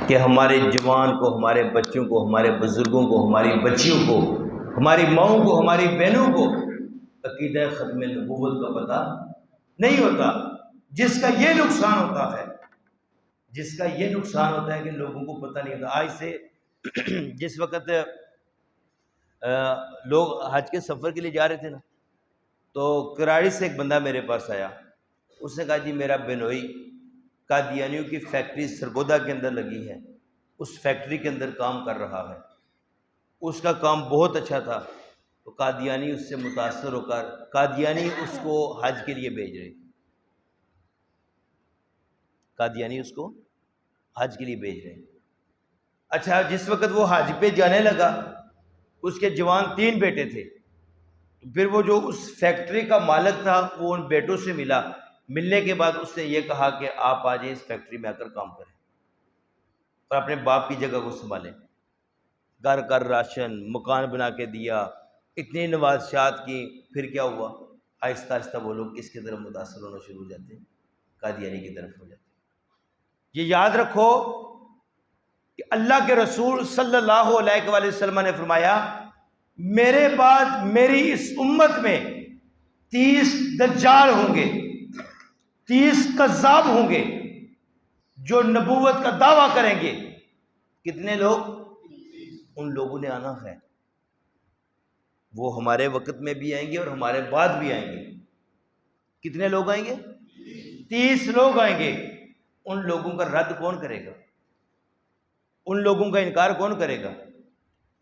کہ ہمارے جوان کو، ہمارے بچوں کو، ہمارے بزرگوں کو، ہماری بچیوں کو، ہماری ماؤں کو، ہماری بہنوں کو عقیدہ ختم نبوت کا پتہ نہیں ہوتا، جس کا یہ نقصان ہوتا ہے، جس کا یہ نقصان ہوتا ہے کہ لوگوں کو پتہ نہیں ہوتا۔ آج سے جس وقت لوگ حج کے سفر کے لیے جا رہے تھے نا، تو کراڑی سے ایک بندہ میرے پاس آیا، اس نے کہا جی میرا بنوئی قادیانیوں کی فیکٹری سرگودا کے اندر لگی ہے، اس فیکٹری کے اندر کام کر رہا ہے، اس کا کام بہت اچھا تھا، تو قادیانی اس سے متاثر ہو کر قادیانی اس کو حج کے لیے بھیج رہے، قادیانی اس کو حج کے لیے بھیج رہے۔ اچھا، جس وقت وہ حج پہ جانے لگا، اس کے جوان 3 بیٹے تھے، پھر وہ جو اس فیکٹری کا مالک تھا وہ ان بیٹوں سے ملا، ملنے کے بعد اس نے یہ کہا کہ آپ آ جائیں اس فیکٹری میں آ کر کام کریں اور اپنے باپ کی جگہ کو سنبھالیں۔ گھر کا راشن، مکان بنا کے دیا، اتنی نوازشات کی، پھر کیا ہوا؟ آہستہ آہستہ وہ لوگ کس کی طرف متاثر ہونا شروع ہو جاتے ہیں؟ قادیانی کی طرف ہو جاتے ہیں۔ یہ یاد رکھو کہ اللہ کے رسول صلی اللہ علیہ وآلہ وسلم نے فرمایا میرے بعد میری اس امت میں 30 دجال ہوں گے، 30 کذاب ہوں گے جو نبوت کا دعویٰ کریں گے۔ کتنے لوگ؟ ان لوگوں نے آنا ہے، وہ ہمارے وقت میں بھی آئیں گے اور ہمارے بعد بھی آئیں گے۔ کتنے لوگ آئیں گے؟ 30 لوگ آئیں گے۔ ان لوگوں کا رد کون کرے گا؟ ان لوگوں کا انکار کون کرے گا؟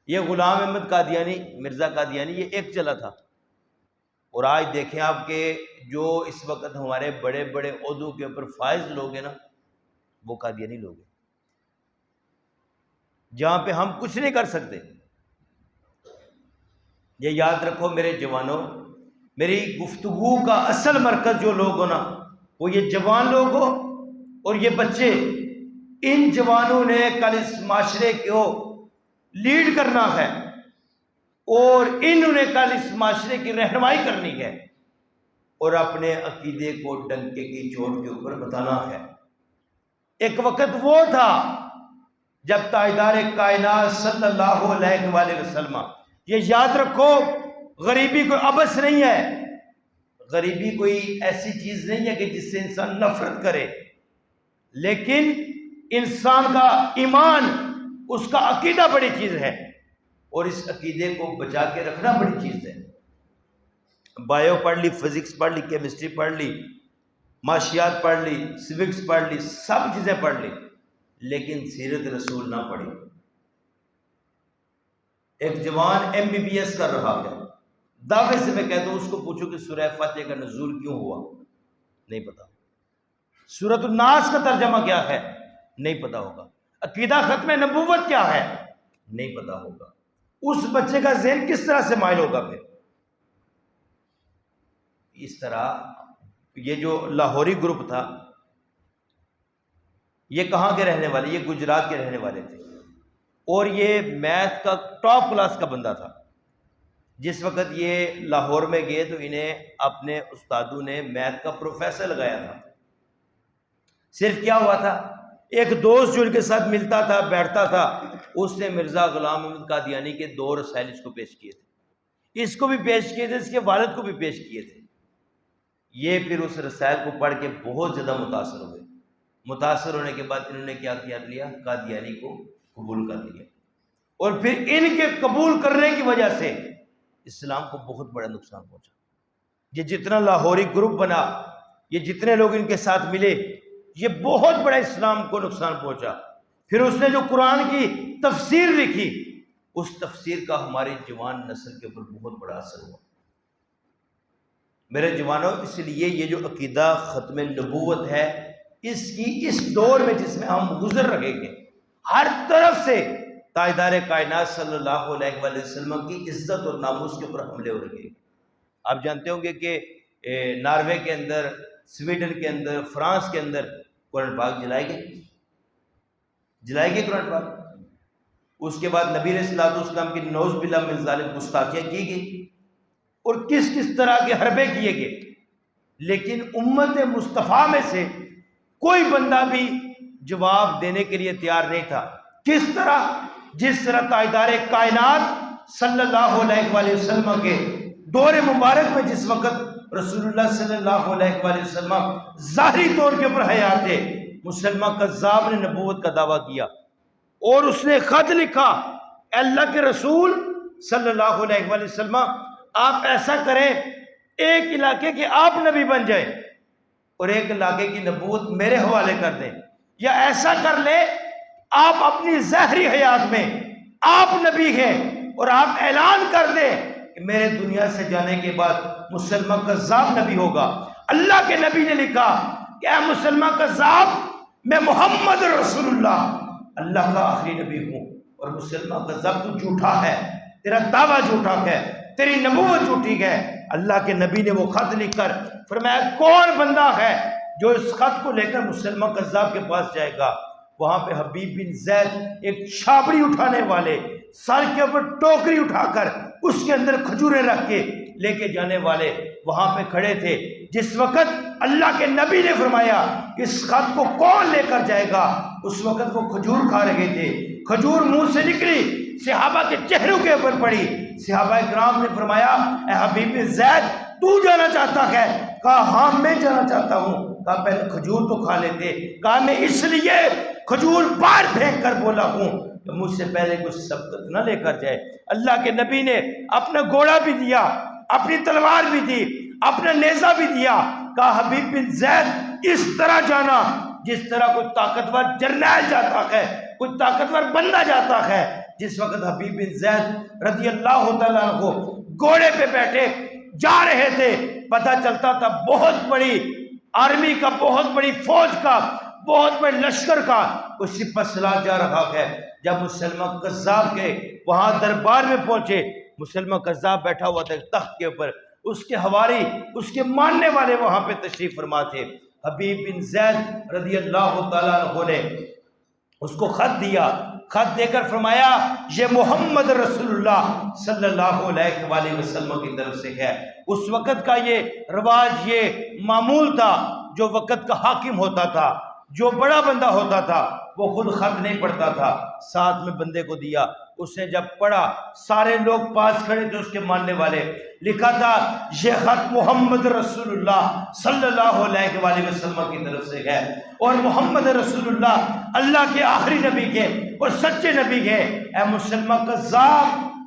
یہ غلام احمد قادیانی، مرزا قادیانی، یہ ایک چلا تھا، اور آج دیکھیں آپ کہ جو اس وقت ہمارے بڑے بڑے عہدوں کے اوپر فائز لوگ ہیں نا، وہ قادیانی لوگ ہیں، جہاں پہ ہم کچھ نہیں کر سکتے۔ یہ یاد رکھو میرے جوانوں، میری گفتگو کا اصل مرکز جو لوگ ہو نا، وہ یہ جوان لوگ ہو اور یہ بچے۔ ان جوانوں نے کل اس معاشرے کو لیڈ کرنا ہے، اور انہوں نے کل اس معاشرے کی رہنمائی کرنی ہے، اور اپنے عقیدے کو ڈنکے کی چوٹ کے اوپر بتانا ہے۔ ایک وقت وہ تھا جب تاجدار کائنات صلی اللہ علیہ وآلہ وسلم، یہ یاد رکھو غریبی کوئی عبث نہیں ہے، غریبی کوئی ایسی چیز نہیں ہے کہ جس سے انسان نفرت کرے، لیکن انسان کا ایمان، اس کا عقیدہ بڑی چیز ہے، اور اس عقیدے کو بچا کے رکھنا بڑی چیز ہے۔ بایو پڑھ لی، فزکس پڑھ لی، کیمسٹری پڑھ لی، معاشیات پڑھ لی، سوکس پڑھ لی، سب چیزیں پڑھ لی، لیکن سیرت رسول نہ پڑھی۔ ایک جوان MBBS کر رہا ہے، دعوے سے میں کہتا ہوں اس کو پوچھو کہ سورہ فاتحہ کا نزول کیوں ہوا، نہیں پتا۔ سورۃ الناس کا ترجمہ کیا ہے، نہیں پتا ہوگا۔ عقیدہ ختم نبوت کیا ہے، نہیں پتا ہوگا۔ اس بچے کا ذہن کس طرح سے مائل ہوگا؟ پھر اس طرح یہ جو لاہوری گروپ تھا، یہ کہاں کے رہنے والے؟ یہ گجرات کے رہنے والے تھے، اور یہ میتھ کا ٹاپ کلاس کا بندہ تھا۔ جس وقت یہ لاہور میں گئے تو انہیں اپنے استادوں نے میتھ کا پروفیسر لگایا تھا۔ صرف کیا ہوا تھا، ایک دوست جو ان کے ساتھ ملتا تھا، بیٹھتا تھا، اس نے مرزا غلام احمد قادیانی کے 2 رسائل اس کو پیش کیے تھے، اس کو بھی پیش کیے تھے، اس کے والد کو بھی پیش کیے تھے۔ یہ پھر اس رسائل کو پڑھ کے بہت زیادہ متاثر ہوئے۔ متاثر ہونے کے بعد انہوں نے کیا کیا لیا؟ قادیانی کو قبول کر لیا، اور پھر ان کے قبول کرنے کی وجہ سے اسلام کو بہت بڑا نقصان پہنچا۔ یہ جتنا لاہوری گروپ بنا، یہ جتنے لوگ ان کے ساتھ ملے، یہ بہت بڑا اسلام کو نقصان پہنچا۔ پھر اس نے جو قرآن کی تفسیر لکھی، اس تفسیر کا ہماری جوان نسل کے اوپر بہت بڑا اثر ہوا۔ میرے جوانوں، اس لیے یہ جو عقیدہ ختم نبوت ہے، اس کی اس دور میں جس میں ہم گزر رہے ہیں، ہر طرف سے تاجدار کائنات صلی اللہ علیہ وآلہ وسلم کی عزت اور ناموس کے اوپر حملے ہو رہے ہیں۔ آپ جانتے ہوں گے کہ ناروے کے اندر، سویڈن کے اندر، فرانس کے اندر قرآن پاک جلائے گئے قرآن پاک۔ اس کے بعد نبی علیہ السلام کی نعوذ باللہ من ذالک گستاخیاں کی گئی، اور کس کس طرح کے حربے کیے گئے، لیکن امت مصطفیٰ میں سے کوئی بندہ بھی جواب دینے کے لیے تیار نہیں تھا۔ کس طرح؟ جس طرح تاجدار کائنات صلی اللہ علیہ وآلہ وسلم کے دور مبارک میں جس وقت رسول اللہ صلی اللہ علیہ وآلہ وسلم ظاہری طور کے اوپر حیات تھے، مسلمہ کذاب نے نبوت کا دعویٰ کیا اور اس نے خط لکھا، اے اللہ کے رسول صلی اللہ علیہ وآلہ وسلم آپ ایسا کریں ایک علاقے کے آپ نبی بن جائیں اور ایک علاقے کی نبوت میرے حوالے کر دیں، یا ایسا کر لیں آپ اپنی ظاہری حیات میں آپ نبی ہیں اور آپ اعلان کر دیں کہ میرے دنیا سے جانے کے بعد مسلمہ کذاب نبی ہوگا۔ اللہ کے نبی نے لکھا کہ اے مسلمہ کذاب، میں محمد رسول اللہ کا آخری نبی ہوں، اور مسلمہ کذاب تو جھوٹا ہے، تیرا دعویٰ جھوٹا ہے، تیری نبوت جھوٹی ہے۔ اللہ کے نبی نے وہ خط لکھ کر فرمایا کون بندہ ہے جو اس خط کو لے کر مسلمہ کذاب کے پاس جائے گا؟ وہاں پہ حبیب بن زید ایک چھابڑی اٹھانے والے، سر کے اوپر ٹوکری اٹھا کر اس کے اندر کھجوریں رکھ کے لے کے جانے والے وہاں پہ کھڑے تھے۔ جس وقت اللہ کے نبی نے فرمایا اس خط کو کون لے کر جائے گا، اس وقت وہ کھجور کھا رہے تھے، کھجور منہ سے نکلی، صحابہ کے چہروں کے اوپر پڑی۔ صحابہ کرام نے فرمایا اے حبیب بن زید تو جانا چاہتا ہے؟ کہا ہاں میں جانا چاہتا ہوں۔ کہا پہلے کھجور تو کھا لیتے۔ کہا میں اس لیے کھجور باہر پھینک کر بولا ہوں کہ مجھ سے پہلے کچھ سبقت نہ لے کر جائے۔ اللہ کے نبی نے اپنا گھوڑا بھی دیا، اپنی تلوار بھی دی، اپنا نیزہ بھی دیا۔ کہا حبیب بن زید اس طرح جانا جس طرح کوئی طاقتور جرنیل جاتا ہے، کوئی طاقتور بندہ جاتا ہے۔ جس وقت حبیب بن زید رضی اللہ تعالیٰ عنہ گھوڑے پہ بیٹھے جا رہے تھے، پتہ چلتا تھا بہت بڑی آرمی کا، بہت بڑی فوج کا، بہت بڑے لشکر کا کوئی سپہ سالار جا رہا ہے۔ جب مسلمہ کذاب کے وہاں دربار میں پہنچے، مسلمہ کذاب بیٹھا ہوا تھا ایک تخت کے اوپر، اس کے حواری، اس کے ماننے والے وہاں پہ تشریف فرما تھے۔ حبیب بن زید رضی اللہ تعالیٰ عنہ نے اس کو خط دیا، خط دے کر فرمایا یہ محمد رسول اللہ صلی اللہ علیہ وآلہ وسلم کی طرف سے ہے۔ اس وقت کا یہ رواج، یہ معمول تھا، جو وقت کا حاکم ہوتا تھا، جو بڑا بندہ ہوتا تھا وہ خود خط نہیں پڑھتا تھا، ساتھ میں بندے کو دیا۔ اس نے جب پڑھا، سارے لوگ پاس کھڑے تھے اس کے ماننے والے، لکھا تھا یہ خط محمد رسول اللہ صلی اللہ علیہ وآلہ وسلم کی طرف سے ہے، اور محمد رسول اللہ اللہ کے آخری نبی کے اور سچے نبی کے۔ اے مسلمہ کذاب،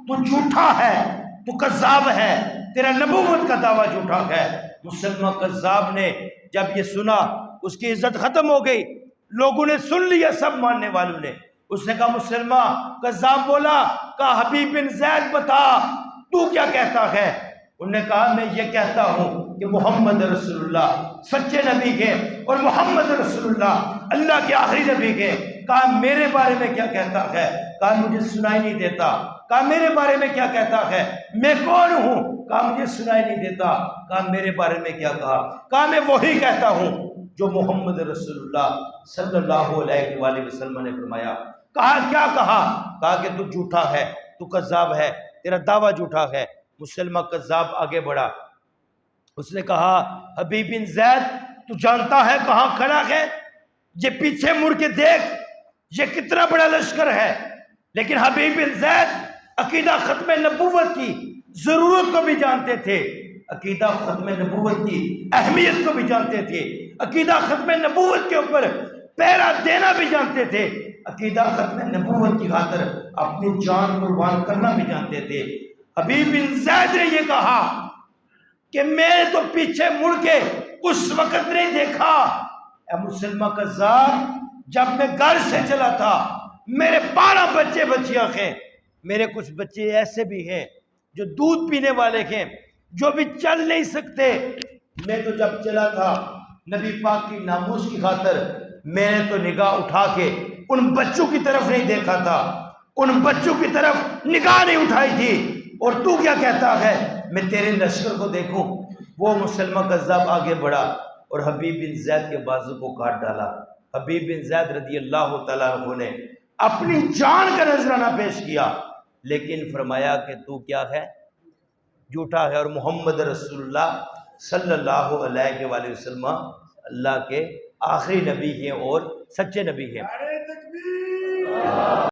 تو جھوٹا ہے، تو کذاب ہے، تیرا نبوت کا دعویٰ جھوٹا ہے۔ مسلمہ کذاب نے جب یہ سنا اس کی عزت ختم ہو گئی، لوگوں نے سن لیا، سب ماننے والوں نے۔ اس نے کہا مسلمہ کذاب بولا، کہا حبیب بن زید بتا تو کیا کہتا ہے؟ انہوں نے کہا میں یہ کہتا ہوں کہ محمد رسول اللہ سچے نبی کے اور محمد رسول اللہ اللہ کے آخری نبی کے۔ کہا میرے بارے میں کیا کہتا ہے؟ کہا مجھے سنائی نہیں دیتا۔ کہا میرے بارے میں کیا کہتا ہے؟ میں کون ہوں؟ کہا مجھے سنائی نہیں دیتا۔ کہا میرے بارے میں کیا کہا؟ کہا میں وہی کہتا ہوں جو محمد رسول اللہ صلی اللہ علیہ وآلہ وسلم نے فرمایا۔ کہا کیا کہا؟ کہا کہ تو جھوٹا ہے، تو کذاب ہے، تیرا دعویٰ جھوٹا ہے۔ مسلمہ کذاب آگے بڑھا، اس نے کہا حبیب بن زید تو جانتا ہے کہاں کھڑا ہے؟ یہ پیچھے مڑ کے دیکھ، یہ کتنا بڑا لشکر ہے۔ لیکن حبیب بن زید عقیدہ ختم نبوت کی ضرورت کو بھی جانتے تھے، عقیدہ ختم نبوت کی اہمیت کو بھی جانتے تھے، عقیدہ ختم نبوت کے اوپر پہرا دینا بھی جانتے تھے، عقیدہ ختم نبوت کی خاطر اپنی جان قربان کرنا بھی جانتے تھے۔ حبیب بن زید نے یہ کہا کہ میں تو پیچھے مڑ کے اس وقت نہیں دیکھا، اے مسلمہ کذاب، جب میں گھر سے چلا تھا، میرے 12 بچے بچیاں ہیں، میرے کچھ بچے ایسے بھی ہیں جو دودھ پینے والے ہیں، جو بھی چل نہیں سکتے۔ میں تو جب چلا تھا نبی پاک کی ناموس کی خاطر میں نے تو نگاہ اٹھا کے ان بچوں کی طرف نہیں دیکھا تھا، ان بچوں کی طرف نگاہ نہیں اٹھائی تھی، اور تو کیا کہتا ہے میں تیرے لشکر کو دیکھوں؟ وہ مسلمہ کذاب آگے بڑھا اور حبیب بن زید کے بازو کو کاٹ ڈالا۔ حبیب بن زید رضی اللہ تعالیٰ عنہ نے اپنی جان کا نذرانہ پیش کیا، لیکن فرمایا کہ تو کیا ہے؟ جھوٹا ہے، اور محمد رسول اللہ صلی اللہ علیہ وآلہ وسلم اللہ کے آخری نبی ہیں اور سچے نبی ہیں.